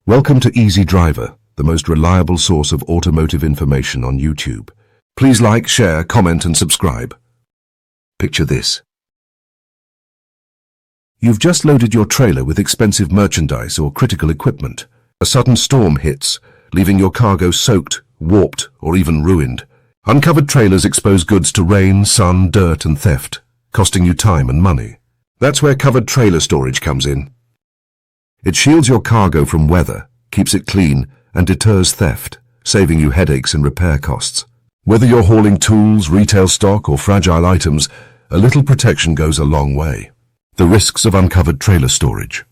Welcome to Easy Driver, the most reliable source of automotive information on YouTube. Please like, share, comment and subscribe. Picture this. You've just loaded your trailer with expensive merchandise or critical equipment. A sudden storm hits, leaving your cargo soaked, warped, or even ruined. Uncovered trailers expose goods to rain, sun, dirt and theft, costing you time and money. That's where covered trailer storage comes in. It shields your cargo from weather, keeps it clean, and deters theft, saving you headaches and repair costs. Whether you're hauling tools, retail stock, or fragile items, a little protection goes a long way. The risks of uncovered trailer storage.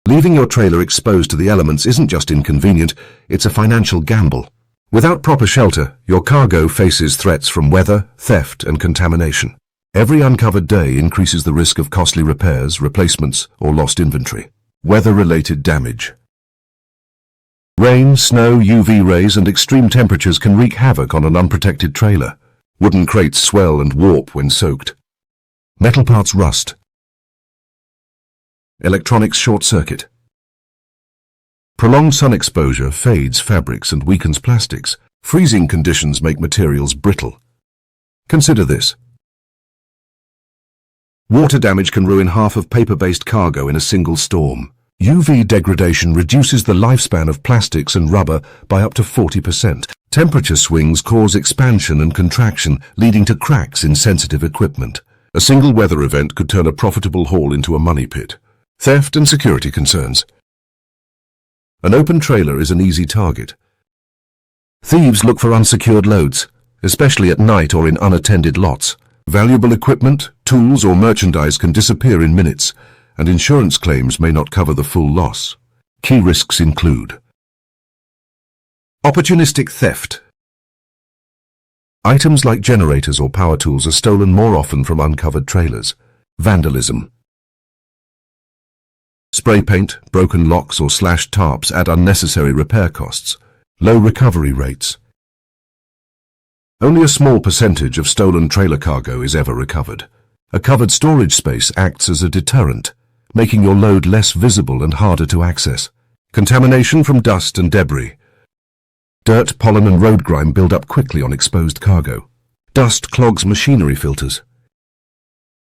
Leaving your trailer exposed to the elements isn't just inconvenient, it's a financial gamble. Without proper shelter, your cargo faces threats from weather, theft, and contamination. Every uncovered day increases the risk of costly repairs, replacements, or lost inventory. Weather-related damage. Rain, snow, UV rays, and extreme temperatures can wreak havoc on an unprotected trailer. Wooden crates swell and warp when soaked. Metal parts rust. Electronics short-circuit. Prolonged sun exposure fades fabrics and weakens plastics. Freezing conditions make materials brittle. Consider this. Water damage can ruin half of paper-based cargo in a single storm. UV degradation reduces the lifespan of plastics and rubber by up to 40%. Temperature swings cause expansion and contraction, leading to cracks in sensitive equipment. A single weather event could turn a profitable haul into a money pit. Theft and security concerns. An open trailer is an easy target. Thieves look for unsecured loads, especially at night or in unattended lots. Valuable equipment, tools or merchandise can disappear in minutes, and insurance claims may not cover the full loss. Key risks include opportunistic theft. Items like generators or power tools are stolen more often from uncovered trailers. Vandalism. Spray paint, broken locks or slashed tarps add unnecessary repair costs. Low recovery rates. Only a small percentage of stolen trailer cargo is ever recovered. A covered storage space acts as a deterrent, making your load less visible and harder to access. Contamination from dust and debris. Dirt, pollen and road grime build up quickly on exposed cargo. Dust clogs machinery filters.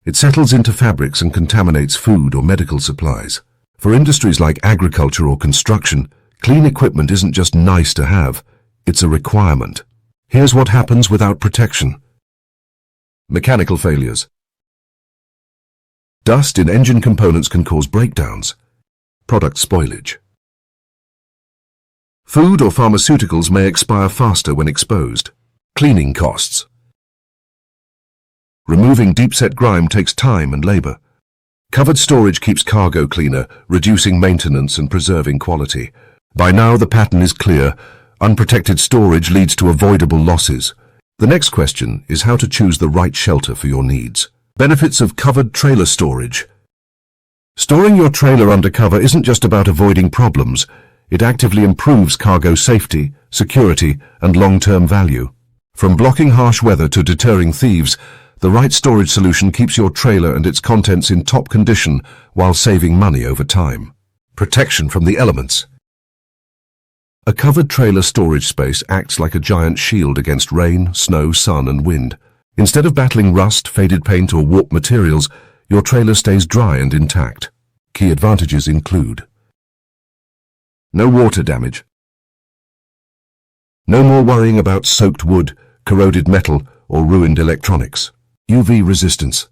It settles into fabrics and contaminates food or medical supplies. For industries like agriculture or construction, clean equipment isn't just nice to have, it's a requirement. Here's what happens without protection. Mechanical failures. Dust in engine components can cause breakdowns. Product spoilage. Food or pharmaceuticals may expire faster when exposed. Cleaning costs. Removing deep-set grime takes time and labor. Covered storage keeps cargo cleaner, reducing maintenance and preserving quality. By now the pattern is clear. Unprotected storage leads to avoidable losses. The next question is how to choose the right shelter for your needs. Benefits of covered trailer storage. Storing your trailer under cover isn't just about avoiding problems. It actively improves cargo safety, security, and long-term value. From blocking harsh weather to deterring thieves, the right storage solution keeps your trailer and its contents in top condition while saving money over time. Protection from the elements. A covered trailer storage space acts like a giant shield against rain, snow, sun, and wind. Instead of battling rust, faded paint, or warped materials, your trailer stays dry and intact. Key advantages include no water damage. No more worrying about soaked wood, corroded metal, or ruined electronics. UV resistance.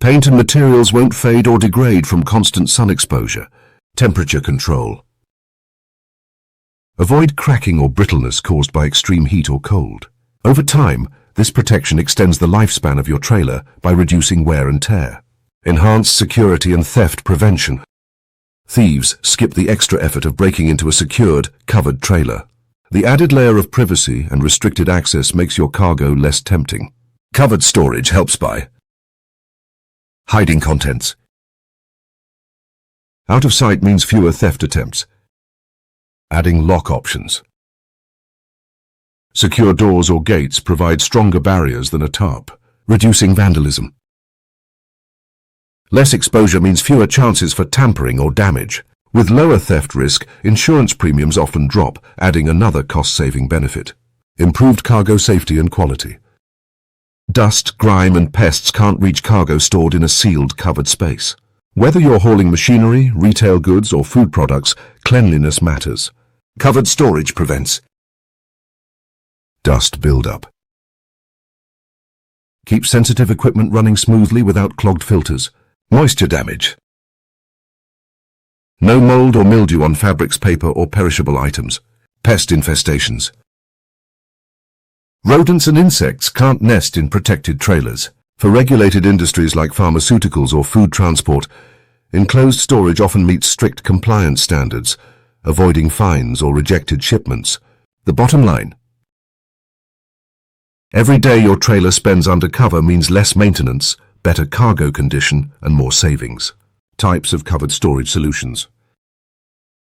Paint and materials won't fade or degrade from constant sun exposure. Temperature control. Avoid cracking or brittleness caused by extreme heat or cold. Over time, this protection extends the lifespan of your trailer by reducing wear and tear. Enhanced security and theft prevention. Thieves skip the extra effort of breaking into a secured, covered trailer. The added layer of privacy and restricted access makes your cargo less tempting. Covered storage helps by hiding contents. Out of sight means fewer theft attempts. Adding lock options. Secure doors or gates provide stronger barriers than a tarp, reducing vandalism. Less exposure means fewer chances for tampering or damage. With lower theft risk, insurance premiums often drop, adding another cost-saving benefit. Improved cargo safety and quality. Dust, grime and pests can't reach cargo stored in a sealed, covered space. Whether you're hauling machinery, retail goods or food products, cleanliness matters. Covered storage prevents dust buildup. Keep sensitive equipment running smoothly without clogged filters. Moisture damage. No mold or mildew on fabrics, paper or perishable items. Pest infestations. Rodents and insects can't nest in protected trailers. For regulated industries like pharmaceuticals or food transport, enclosed storage often meets strict compliance standards, avoiding fines or rejected shipments. The bottom line: every day your trailer spends undercover means less maintenance, better cargo condition, and more savings. Types of covered storage solutions.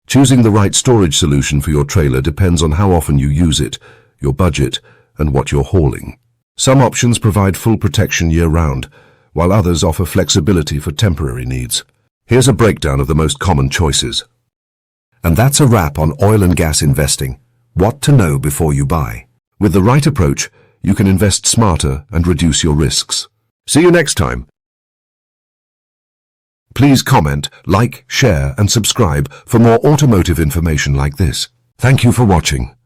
Choosing the right storage solution for your trailer depends on how often you use it, your budget, and what you're hauling. Some options provide full protection year-round, while others offer flexibility for temporary needs. Here's a breakdown of the most common choices. And that's a wrap on oil and gas investing. What to know before you buy. With the right approach, you can invest smarter and reduce your risks. See you next time. Please comment, like, share, and subscribe for more automotive information like this. Thank you for watching.